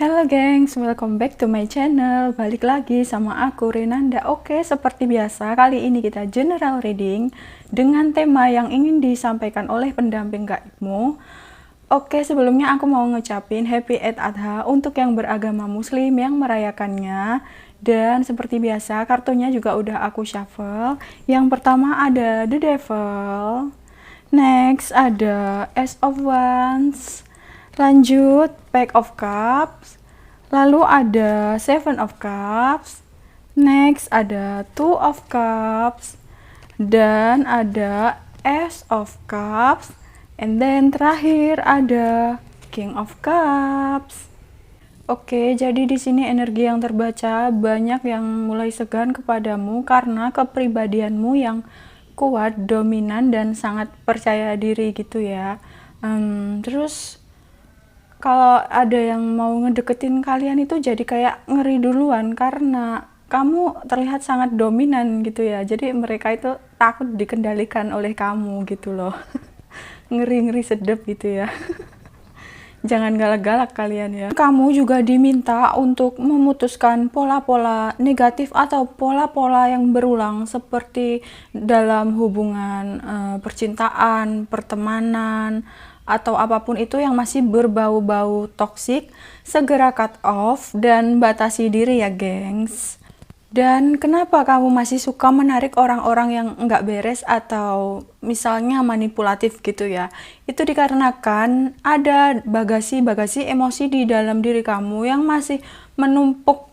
Halo gengs, welcome back to my channel. Balik lagi sama aku Renanda. Oke, seperti biasa kali ini kita general reading dengan tema yang ingin disampaikan oleh pendamping gaibmu. Oke, sebelumnya aku mau ngucapin Happy Eid Adha untuk yang beragama muslim yang merayakannya. Dan seperti biasa kartunya juga udah aku shuffle. Yang pertama ada The Devil. Next ada Ace of Wands. Lanjut Pack of Cups. Lalu ada Seven of Cups. Next ada Two of Cups. Dan ada Ace of Cups. And then terakhir ada King of Cups. Oke, jadi di sini energi yang terbaca banyak yang mulai segan kepadamu karena kepribadianmu yang kuat, dominan, dan sangat percaya diri gitu ya. Terus kalau ada yang mau ngedeketin kalian itu jadi kayak ngeri duluan karena kamu terlihat sangat dominan gitu ya. Jadi mereka itu takut dikendalikan oleh kamu gitu loh. Ngeri-ngeri sedep gitu ya. Jangan galak-galak kalian ya. Kamu juga diminta untuk memutuskan pola-pola negatif atau pola-pola yang berulang seperti dalam hubungan percintaan, pertemanan, atau apapun itu yang masih berbau-bau toksik. Segera cut off dan batasi diri ya gengs. Dan kenapa kamu masih suka menarik orang-orang yang nggak beres atau misalnya manipulatif gitu ya? Itu dikarenakan ada bagasi-bagasi emosi di dalam diri kamu yang masih menumpuk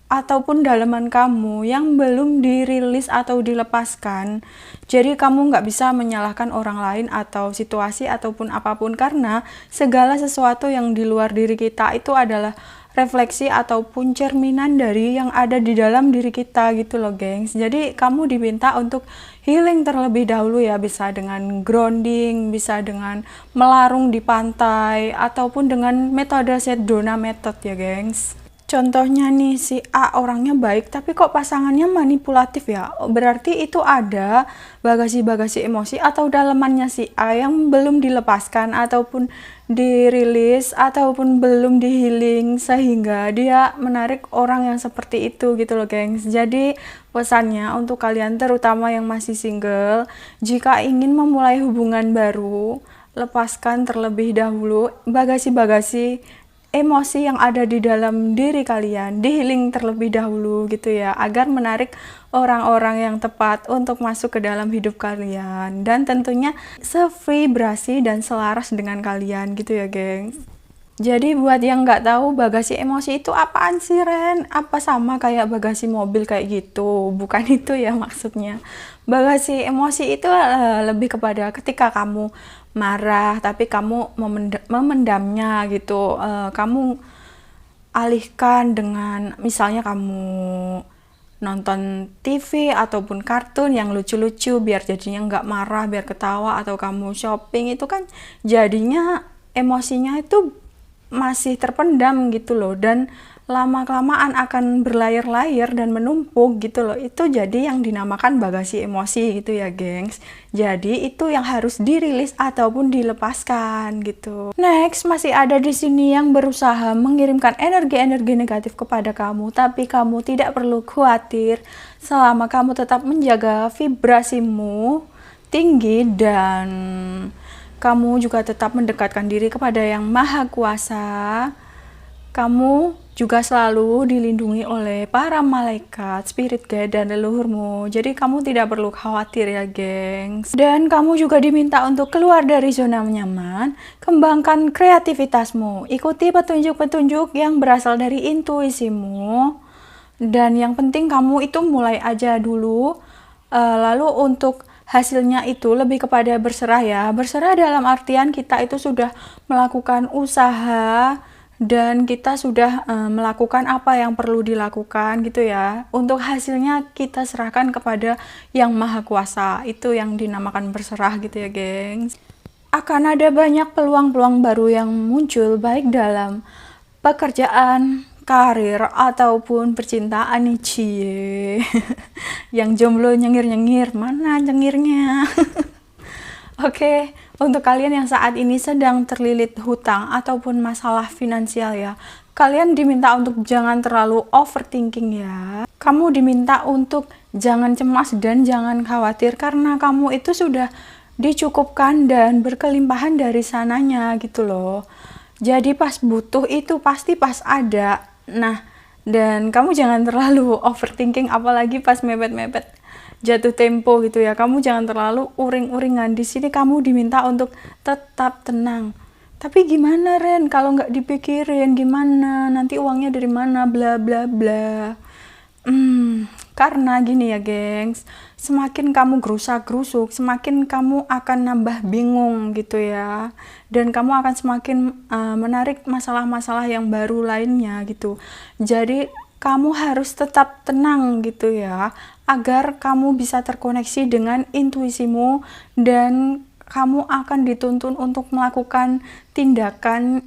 ataupun dalaman kamu yang belum dirilis atau dilepaskan. Jadi kamu nggak bisa menyalahkan orang lain atau situasi ataupun apapun karena segala sesuatu yang di luar diri kita itu adalah refleksi ataupun cerminan dari yang ada di dalam diri kita gitu loh gengs. Jadi kamu diminta untuk healing terlebih dahulu ya, bisa dengan grounding, bisa dengan melarung di pantai, ataupun dengan metode Sedona method ya gengs. Contohnya nih, si A orangnya baik tapi kok pasangannya manipulatif ya, berarti itu ada bagasi-bagasi emosi atau dalemannya si A yang belum dilepaskan ataupun dirilis ataupun belum dihealing sehingga dia menarik orang yang seperti itu gitu loh gengs. Jadi pesannya untuk kalian terutama yang masih single, jika ingin memulai hubungan baru, lepaskan terlebih dahulu bagasi-bagasi emosi yang ada di dalam diri kalian, di healing terlebih dahulu gitu ya, agar menarik orang-orang yang tepat untuk masuk ke dalam hidup kalian dan tentunya sevibrasi dan selaras dengan kalian gitu ya gengs. Jadi buat yang nggak tahu bagasi emosi itu apaan sih Ren? Apa sama kayak bagasi mobil kayak gitu? Bukan itu ya maksudnya. Bagasi emosi itu lebih kepada ketika kamu marah tapi kamu memendamnya gitu. Kamu alihkan dengan misalnya kamu nonton TV ataupun kartun yang lucu-lucu biar jadinya nggak marah, biar ketawa, atau kamu shopping itu kan jadinya emosinya itu masih terpendam gitu loh, dan lama-kelamaan akan berlayar-layar dan menumpuk gitu loh. Itu jadi yang dinamakan bagasi emosi gitu ya gengs. Jadi itu yang harus dirilis ataupun dilepaskan gitu. Next, masih ada di sini yang berusaha mengirimkan energi-energi negatif kepada kamu, tapi kamu tidak perlu khawatir selama kamu tetap menjaga vibrasimu tinggi dan kamu juga tetap mendekatkan diri kepada Yang Maha Kuasa. Kamu juga selalu dilindungi oleh para malaikat, spirit guide, dan leluhurmu. Jadi kamu tidak perlu khawatir ya gengs. Dan kamu juga diminta untuk keluar dari zona nyaman, kembangkan kreativitasmu, ikuti petunjuk-petunjuk yang berasal dari intuisimu. Dan yang penting kamu itu mulai aja dulu. Lalu untuk hasilnya itu lebih kepada berserah ya. Berserah dalam artian kita itu sudah melakukan usaha dan kita sudah melakukan apa yang perlu dilakukan gitu ya. Untuk hasilnya kita serahkan kepada Yang Maha Kuasa. Itu yang dinamakan berserah gitu ya gengs. Akan ada banyak peluang-peluang baru yang muncul baik dalam pekerjaan, karir, ataupun percintaan nih cie. Yang jomblo nyengir-nyengir, mana nyengirnya? Oke, untuk kalian yang saat ini sedang terlilit hutang ataupun masalah finansial ya, Kalian diminta untuk jangan terlalu overthinking ya. Kamu diminta untuk jangan cemas dan jangan khawatir karena kamu itu sudah dicukupkan dan berkelimpahan dari sananya gitu loh. Jadi pas butuh itu pasti pas ada. Nah, dan kamu jangan terlalu overthinking apalagi pas mepet-mepet jatuh tempo gitu ya. Kamu jangan terlalu uring-uringan. Di sini kamu diminta untuk tetap tenang. Tapi gimana Ren, kalau nggak dipikirin gimana, nanti uangnya dari mana, bla bla bla. Karena gini ya gengs, semakin kamu gerusak-gerusuk, semakin kamu akan nambah bingung gitu ya. Dan kamu akan semakin menarik masalah-masalah yang baru lainnya gitu. Jadi kamu harus tetap tenang gitu ya, agar kamu bisa terkoneksi dengan intuisimu dan kamu akan dituntun untuk melakukan tindakan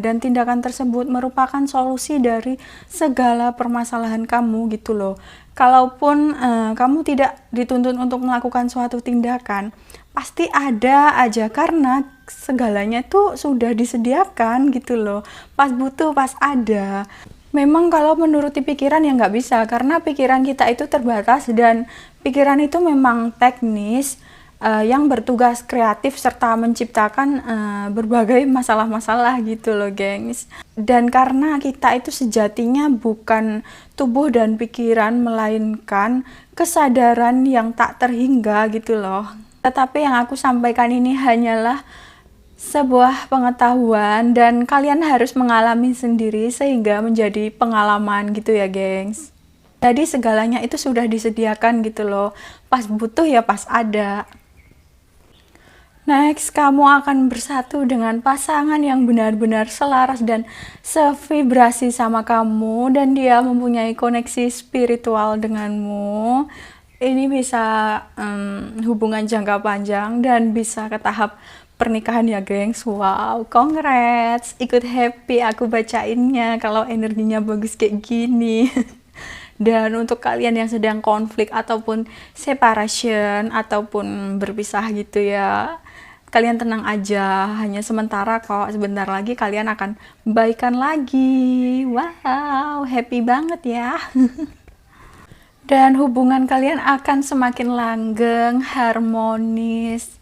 dan tindakan tersebut merupakan solusi dari segala permasalahan kamu gitu loh. Kalaupun kamu tidak dituntun untuk melakukan suatu tindakan, pasti ada aja karena segalanya tuh sudah disediakan gitu loh. Pas butuh, pas ada. Memang kalau menuruti pikiran ya nggak bisa karena pikiran kita itu terbatas dan pikiran itu memang teknis yang bertugas kreatif serta menciptakan berbagai masalah-masalah gitu loh gengs. Dan karena kita itu sejatinya bukan tubuh dan pikiran melainkan kesadaran yang tak terhingga gitu loh. Tetapi yang aku sampaikan ini hanyalah sebuah pengetahuan dan kalian harus mengalami sendiri sehingga menjadi pengalaman gitu ya gengs. Jadi segalanya itu sudah disediakan gitu loh. Pas butuh ya pas ada. Next, kamu akan bersatu dengan pasangan yang benar-benar selaras dan sevibrasi sama kamu dan dia mempunyai koneksi spiritual denganmu. Ini bisa hubungan jangka panjang dan bisa ke tahap pernikahan ya gengs. Wow, congrats, ikut happy aku bacainnya kalau energinya bagus kayak gini. Dan untuk kalian yang sedang konflik ataupun separation ataupun berpisah gitu ya, kalian tenang aja, hanya sementara kok, sebentar lagi kalian akan baikan lagi. Wow, happy banget ya. Dan hubungan kalian akan semakin langgeng, harmonis.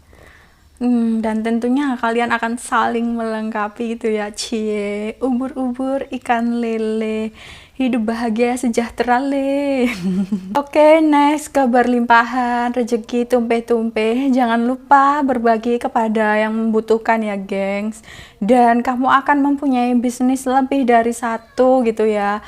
Dan tentunya kalian akan saling melengkapi gitu ya. Cie, ubur-ubur ikan lele, hidup bahagia sejahtera le. Oke, next, kabar limpahan, rezeki tumpeh-tumpeh. Jangan lupa berbagi kepada yang membutuhkan ya gengs. Dan kamu akan mempunyai bisnis lebih dari satu gitu ya.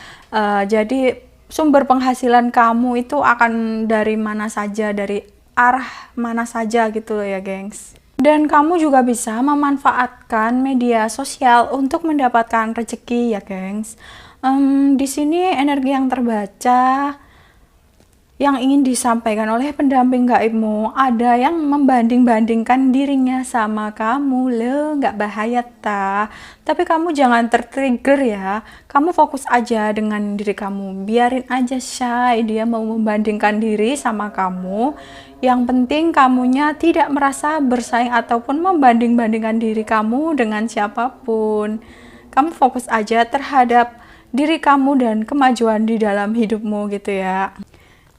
Jadi sumber penghasilan kamu itu akan dari mana saja, dari arah mana saja gitu loh ya gengs. Dan kamu juga bisa memanfaatkan media sosial untuk mendapatkan rezeki ya gengs. Di sini energi yang terbaca yang ingin disampaikan oleh pendamping gaibmu, ada yang membanding-bandingkan dirinya sama kamu loh, nggak bahaya tapi kamu jangan tertrigger ya, kamu fokus aja dengan diri kamu, biarin aja shy dia mau membandingkan diri sama kamu. Yang penting kamunya tidak merasa bersaing ataupun membanding-bandingkan diri kamu dengan siapapun. Kamu fokus aja terhadap diri kamu dan kemajuan di dalam hidupmu gitu ya.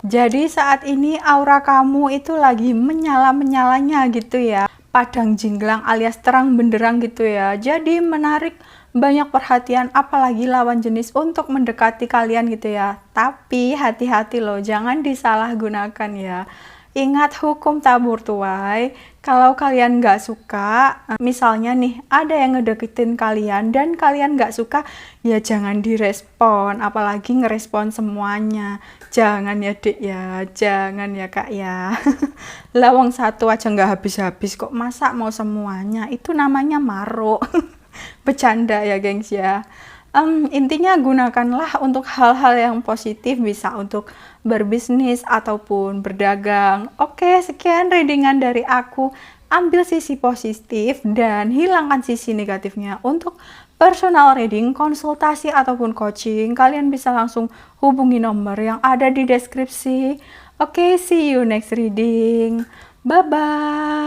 Jadi saat ini aura kamu itu lagi menyala-menyalanya gitu ya. Padang jinglang alias terang benderang gitu ya. Jadi menarik banyak perhatian apalagi lawan jenis untuk mendekati kalian gitu ya. Tapi hati-hati loh, jangan disalahgunakan ya. Ingat hukum tabur tuai, kalau kalian nggak suka, misalnya nih ada yang ngedeketin kalian dan kalian nggak suka, ya jangan direspon, apalagi ngerespon semuanya. Jangan ya dek ya, jangan ya kak ya. Lawang satu aja nggak habis-habis kok, masa mau semuanya, itu namanya maruk. Bercanda ya gengs ya. Intinya gunakanlah untuk hal-hal yang positif, bisa untuk berbisnis ataupun berdagang. Oke, sekian readingan dari aku. Ambil sisi positif dan hilangkan sisi negatifnya. Untuk personal reading, konsultasi ataupun coaching, kalian bisa langsung hubungi nomor yang ada di deskripsi. Oke, see you next reading. Bye-bye.